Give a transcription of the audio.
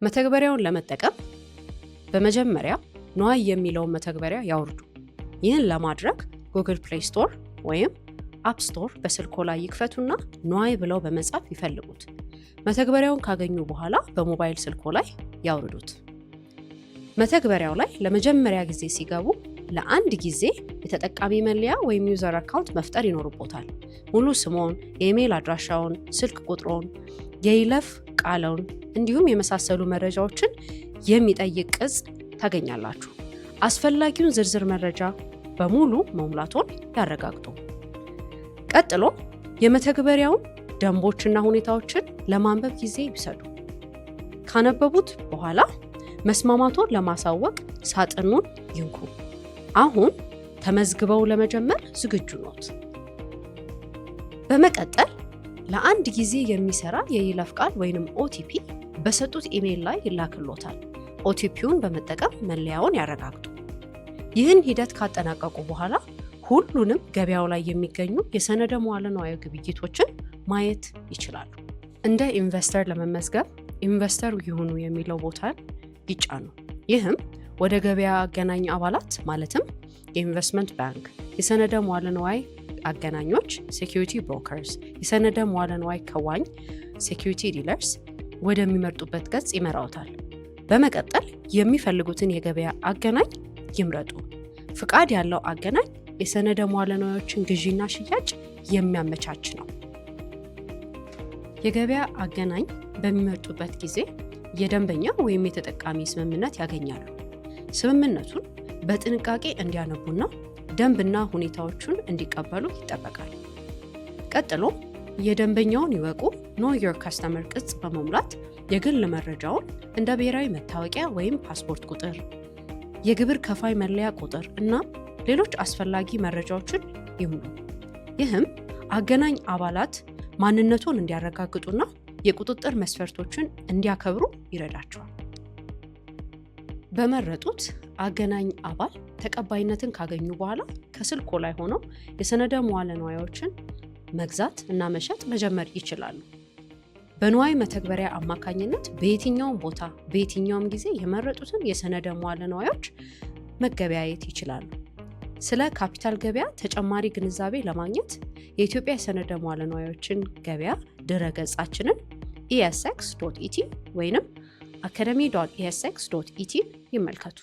መተግበሪያውን ለመጠቀም በመጀመሪያ ንዋይ የሚለውን መተግበሪያ ያውርዱ። ይህን ለማድረግ ጉግል ፕሌይ ስቶር ወይም አፕ ስቶር በስልኮ ላይ ይክፈቱና ንዋይ ብለው በመጻፍ ይፈልጉት። መተግበሪያውን ካገኙ በኋላ በሞባይል ስልኮ ላይ ያውርዱት። መተግበሪያው ላይ ለመጀመሪያ ጊዜ ሲገቡ ለአንድ ጊዜ የተጠቃሚ መለያ ወይም ዩዘር አካውንት መፍጠር ይኖርቦታል። ሙሉ ስሞን፣ የኢሜይል አድራሻውን፣ ስልክ ቁጥሮን፣ የይለፍ ቃለውን እንዲሁም የመሳሰሉ መረጃዎችን የሚጠይቅ ቅጽ ታገኛላችሁ። አስፈላጊውን ዝርዝር መረጃ በሙሉ መሙላቶን ያረጋግጡ። ቀጥሎ የመተግበሪያውን ደንቦችና ሁኔታዎችን ለማንበብ ጊዜ ይውሰዱ። ካነበቡት በኋላ መስማማቶን ለማሳወቅ ሳጥኑን ይንኩ። አሁን ተመዝግበው ለመጀመር ዝግጁ ኖት። በመቀጠል ለአንድ ጊዜ የሚሰራ የይለፍ ቃል ወይንም ኦቲፒ በሰጡት ኢሜይል ላይ ይላክሎታል። ኦቲፒውን በመጠቀም መለያውን ያረጋግጡ። ይህን ሂደት ካጠናቀቁ በኋላ ሁሉንም ገበያው ላይ የሚገኙ የሰነደ መዋዕለ ንዋይ ግብይቶችን ማየት ይችላሉ። እንደ ኢንቨስተር ለመመዝገብ ኢንቨስተር ይሁኑ የሚለው ቦታ ይጫኑ። ይህም ወደ ገበያ አገናኝ አባላት ማለትም የኢንቨስትመንት ባንክ፣ የሰነደ መዋዕለ ንዋይ አገናኞች ሴኩሪቲ ብሮከርስ፣ የሰነደ መዋዕለ ንዋይ ከዋኝ ሴኩሪቲ ዲለርስ ወደሚመርጡበት ገጽ ይመራውታል። በመቀጠል የሚፈልጉትን የገበያ አገናኝ ይምረጡ። ፍቃድ ያለው አገናኝ የሰነደ መዋዕለ ንዋዮችን ግዢና ሽያጭ የሚያመቻች ነው። የገበያ አገናኝ በሚመርጡበት ጊዜ የደንበኛ ወይም የተጠቃሚ ስምምነት ያገኛሉ። ስምምነቱን በጥንቃቄ እንዲያነቡና ደንብና ሁኔታዎቹን እንዲቀበሉ ይጠበቃል። ቀጥሎ የደንበኛውን ይወቁ ኖው ዮር ከስተመር ቅጽ በመሙላት የግል መረጃውን እንደ ብሔራዊ መታወቂያ ወይም ፓስፖርት ቁጥር፣ የግብር ከፋይ መለያ ቁጥር እና ሌሎች አስፈላጊ መረጃዎችን ይሙሉ። ይህም አገናኝ አባላት ማንነቱን እንዲያረጋግጡና የቁጥጥር መስፈርቶችን እንዲያከብሩ ይረዳቸዋል። በመረጡት አገናኝ አባል ተቀባይነትን ካገኙ በኋላ ከስልኮ ላይ ሆነው የሰነደ መዋዕለ ንዋዮችን መግዛት እና መሸጥ መጀመር ይችላሉ። በንዋይ መተግበሪያ አማካኝነት በየትኛውም ቦታ በየትኛውም ጊዜ የመረጡትን የሰነደ መዋዕለ ንዋዮች መገበያየት ይችላሉ። ስለ ካፒታል ገበያ ተጨማሪ ግንዛቤ ለማግኘት የኢትዮጵያ የሰነደ መዋዕለ ንዋዮችን ገበያ ድረ-ገጻችንን esx.et ወይም academy.esx.et ይመልከቱ።